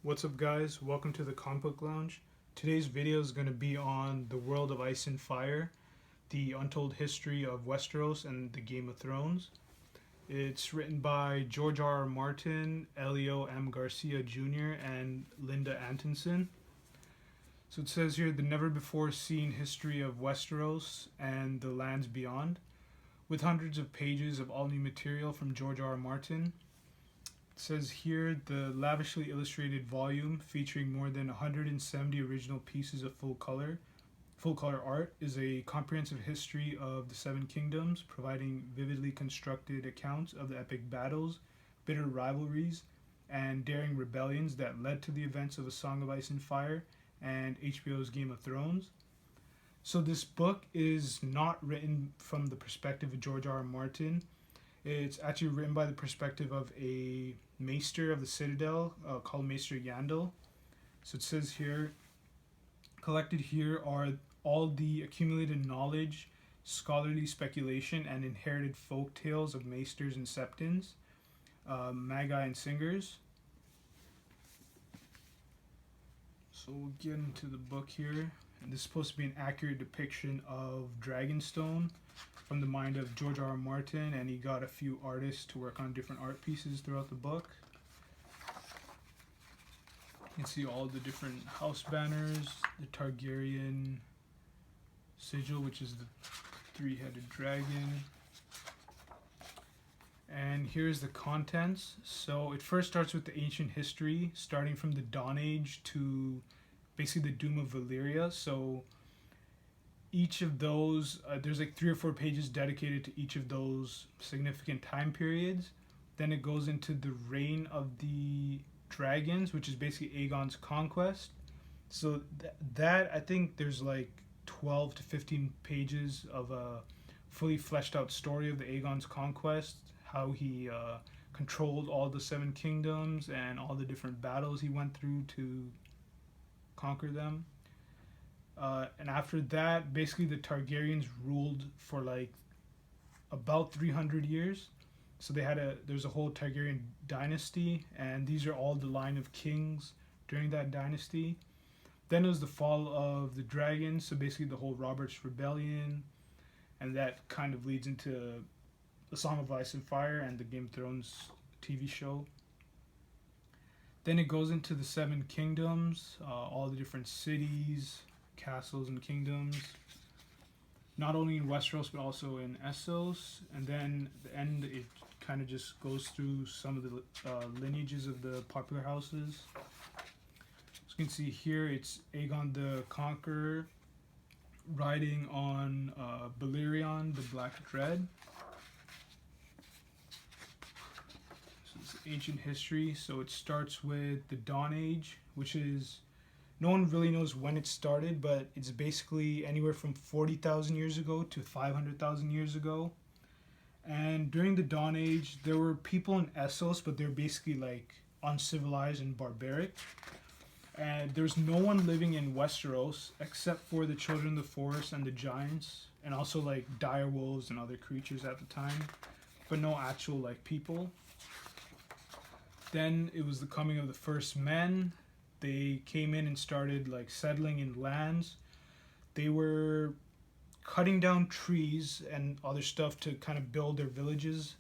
What's up guys, welcome to the Comic Book Lounge. Today's video is going to be on the world of Ice and Fire, the untold history of Westeros and the Game of Thrones. It's written by George R. R. Martin, Elio M. Garcia Jr., and Linda Antonsson. So it says here, the never before seen history of Westeros and the lands beyond, with hundreds of pages of all new material from George R. R. Martin. It says here the lavishly illustrated volume featuring more than 170 original pieces of full color art is a comprehensive history of the Seven Kingdoms, providing vividly constructed accounts of the epic battles, bitter rivalries, and daring rebellions that led to the events of A Song of Ice and Fire and HBO's Game of Thrones. So this book is not written from the perspective of George R. R. Martin. It's actually written by the perspective of a maester of the Citadel called Maester Yandel. So it says here, collected here are all the accumulated knowledge, scholarly speculation, and inherited folk tales of maesters and septons, maegi and singers. So we'll get into the book here. And this is supposed to be an accurate depiction of Dragonstone from the mind of George R. R. Martin, and he got a few artists to work on different art pieces throughout the book. You can see all the different house banners, the Targaryen sigil, which is the three-headed dragon. And here's the contents. So it first starts with the ancient history, starting from the Dawn Age to basically the Doom of Valyria. So each of those, there's like 3 or 4 pages dedicated to each of those significant time periods. Then it goes into the reign of the dragons, which is basically Aegon's conquest. So that I think there's like 12 to 15 pages of a fully fleshed out story of the Aegon's conquest, how he controlled all the 7 kingdoms and all the different battles he went through to conquer them. And after that, basically the Targaryens ruled for like about 300 years. So there's a whole Targaryen dynasty, and these are all the line of kings during that dynasty. Then it was the fall of the dragons, so basically the whole Robert's Rebellion, and that kind of leads into A Song of Ice and Fire and the Game of Thrones TV show. Then it goes into the 7 kingdoms, all the different cities, castles, and kingdoms, not only in Westeros but also in Essos. And then at the end, it kind of just goes through some of the lineages of the popular houses. As you can see here, it's Aegon the Conqueror riding on Balerion the Black Dread. So it's ancient history. So it starts with the Dawn Age, which is, no one really knows when it started, but it's basically anywhere from 40,000 years ago to 500,000 years ago. And during the Dawn Age, there were people in Essos, but they're basically like uncivilized and barbaric. And there's no one living in Westeros except for the children of the forest and the giants, and also like dire wolves and other creatures at the time, but no actual like people. Then it was the coming of the first men. They came in and started like settling in lands. They were cutting down trees and other stuff to kind of build their villages.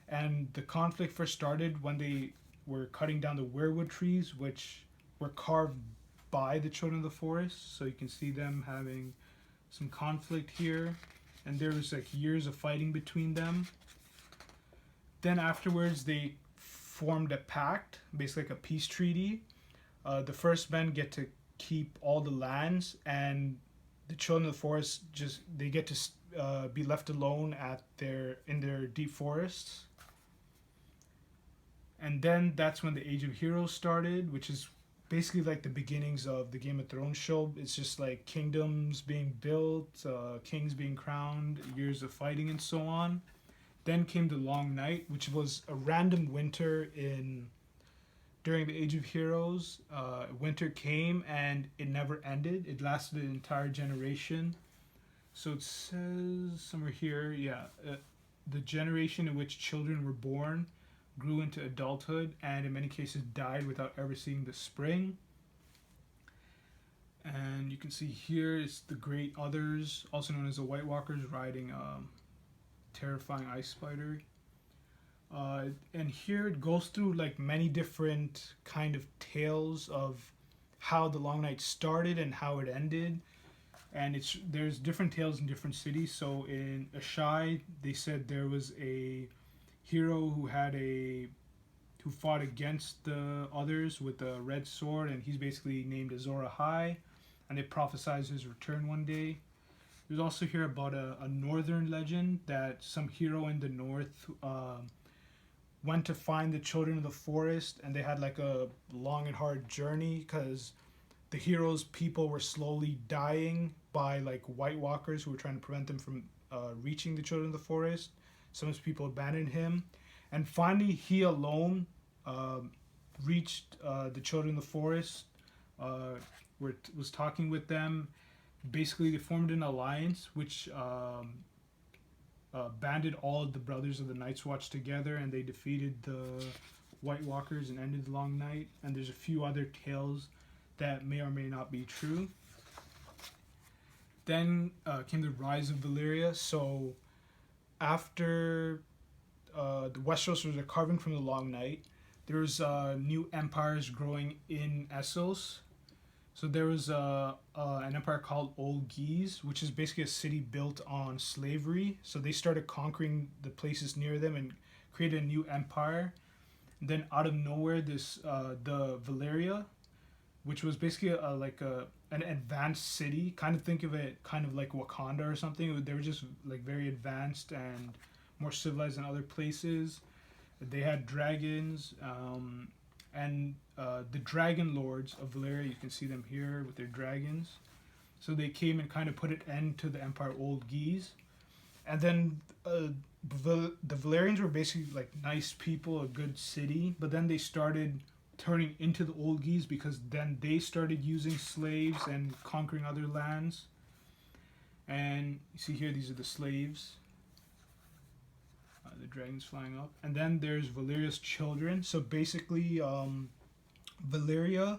And the conflict first started when they were cutting down the weirwood trees, which were carved by the children of the forest. So you can see them having some conflict here. And there was like years of fighting between them. Then afterwards, they formed a pact, basically like a peace treaty. The first men get to keep all the lands, and the children of the forest they get to be left alone in their deep forests. And then that's when the Age of Heroes started, which is basically like the beginnings of the Game of Thrones show. It's just like kingdoms being built, kings being crowned, years of fighting, and so on. Then came the Long Night, which was a random winter during the Age of Heroes. Winter came and it never ended. It lasted an entire generation. So it says somewhere here, the generation in which children were born grew into adulthood, and in many cases died without ever seeing the spring. And you can see here is the Great Others, also known as the White Walkers, riding a terrifying ice spider. And here it goes through like many different kind of tales of how the Long Night started and how it ended. And there's different tales in different cities. So in Ashai, they said there was a hero who fought against the others with a red sword, and he's basically named Azor Ahai, and they prophesied his return one day. There's also here about a northern legend that some hero in the north went to find the children of the forest, and they had like a long and hard journey because the hero's people were slowly dying by like White Walkers who were trying to prevent them from reaching the children of the forest. Some of his people abandoned him, and finally he alone reached the children of the forest, was talking with them. Basically, they formed an alliance which banded all of the brothers of the Night's Watch together, and they defeated the White Walkers and ended the Long Night. And there's a few other tales that may or may not be true. Then came the rise of Valyria. So after the Westeros was recovering from the Long Night, there was new empires growing in Essos. So there was an empire called Old Geese, which is basically a city built on slavery. So they started conquering the places near them and created a new empire. And then out of nowhere, the Valyria, which was basically an advanced city. Kind of think of it kind of like Wakanda or something. They were just like very advanced and more civilized than other places. They had dragons, and the dragon lords of Valyria, you can see them here with their dragons. So they came and kind of put an end to the Empire Old Geese. And then the Valyrians were basically like nice people, a good city, but then they started turning into the Old Geese because then they started using slaves and conquering other lands. And you see here, these are the slaves. The dragons flying up. And then there's Valyria's children. So basically, Valyria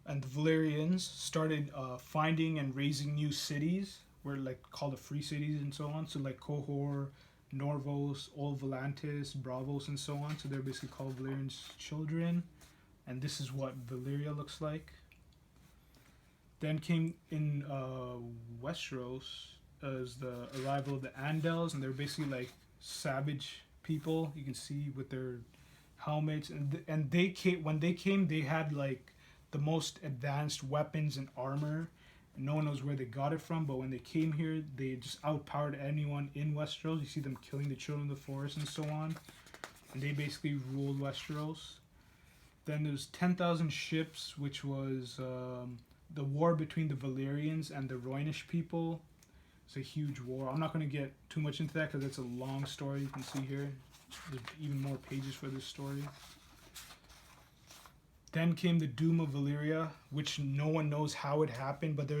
and the Valyrians started finding and raising new cities, were like called the free cities and so on. So like Qohor, Norvos, Old Volantis, Bravos, and so on. So they're basically called Valyrian's children. And this is what Valyria looks like. Then came in Westeros as the arrival of the Andals, and they're basically like savage people. You can see with their helmets, and they came when they came. They had like the most advanced weapons and armor. No one knows where they got it from, but when they came here, they just outpowered anyone in Westeros. You see them killing the children of the forest and so on, and they basically ruled Westeros. Then there's 10,000 ships, which was the war between the Valyrians and the Rhoynish people. It's a huge war. I'm not going to get too much into that because it's a long story. You can see here. There's even more pages for this story. Then came the Doom of Valyria, which no one knows how it happened, but it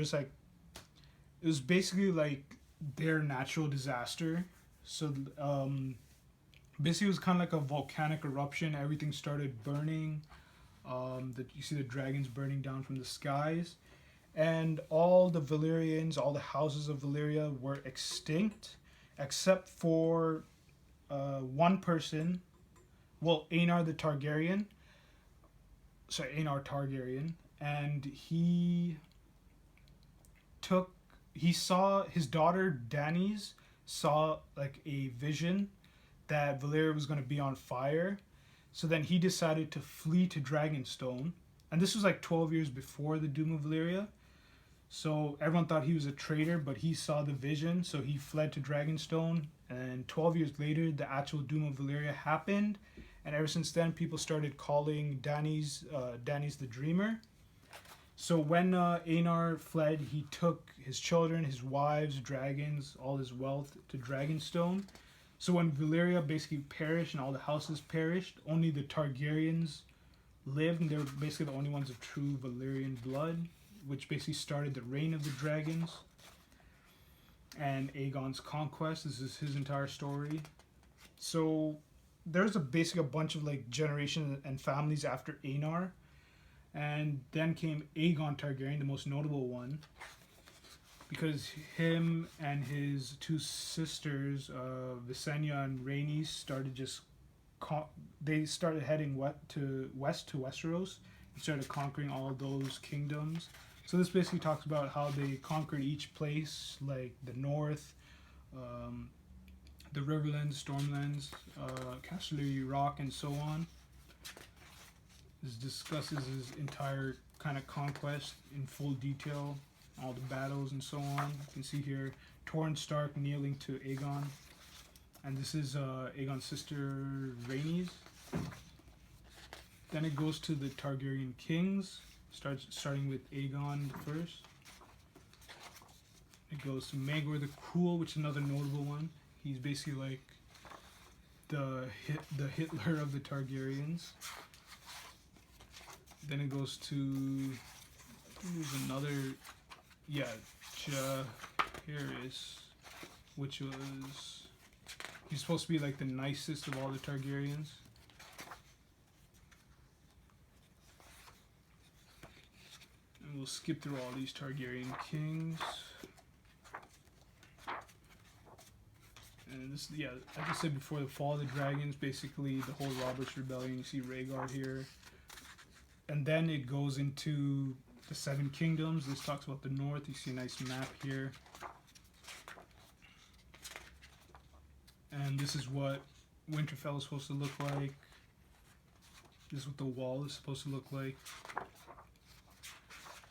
was basically like their natural disaster. So basically it was kind of like a volcanic eruption. Everything started burning. You see the dragons burning down from the skies. And all the Valyrians, all the houses of Valyria were extinct, except for one person. Well, Aenar Targaryen, and he saw his daughter Daenerys saw like a vision that Valyria was going to be on fire. So then he decided to flee to Dragonstone, and this was like 12 years before the Doom of Valyria. So everyone thought he was a traitor, but he saw the vision, so he fled to Dragonstone. And 12 years later, the actual Doom of Valyria happened, and ever since then, people started calling Daenerys the Dreamer. So when Aenar fled, he took his children, his wives, dragons, all his wealth to Dragonstone. So when Valyria basically perished and all the houses perished, only the Targaryens lived, and they were basically the only ones of true Valyrian blood, which basically started the reign of the dragons and Aegon's conquest. This is his entire story. So there's a bunch of like generations and families after Aenar, and then came Aegon Targaryen, the most notable one, because him and his two sisters, Visenya and Rhaenys, they started heading west to Westeros and started conquering all those kingdoms. So this basically talks about how they conquered each place, like the north, the Riverlands, Stormlands, Casterly Rock, and so on. This discusses his entire kind of conquest in full detail, all the battles and so on. You can see here Torrhen Stark kneeling to Aegon, and this is Aegon's sister Rhaenys. Then it goes to the Targaryen kings, starting with Aegon the first. It goes to Maegor the Cruel, which is another notable one. He's basically like the Hitler of the Targaryens. Then it goes to, there's another, Jaehaerys, which was, he's supposed to be like the nicest of all the Targaryens. And we'll skip through all these Targaryen kings. And this, like I said before, the Fall of the Dragons, basically the whole Robert's Rebellion. You see Rhaegar here. And then it goes into the Seven Kingdoms. This talks about the north. You see a nice map here. And this is what Winterfell is supposed to look like. This is what the wall is supposed to look like.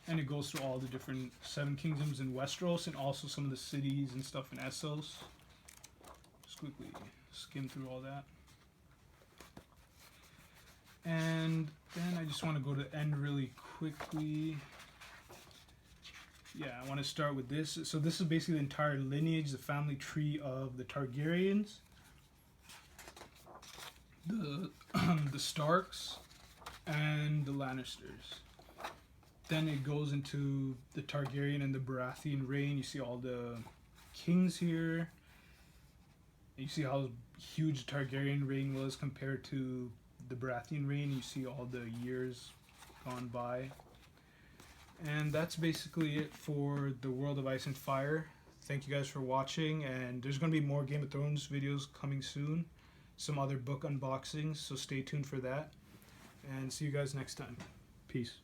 And it goes through all the different Seven Kingdoms in Westeros and also some of the cities and stuff in Essos. Just quickly skim through all that. And then I just want to go to the end really quickly. Yeah, I want to start with this. So this is basically the entire lineage, the family tree of the Targaryens. The Starks and the Lannisters. Then it goes into the Targaryen and the Baratheon reign. You see all the kings here. You see how huge the Targaryen reign was compared to the Baratheon reign. You see all the years gone by. And that's basically it for the World of Ice and Fire. Thank you guys for watching, and there's going to be more Game of Thrones videos coming soon. Some other book unboxings, so stay tuned for that. And see you guys next time. Peace.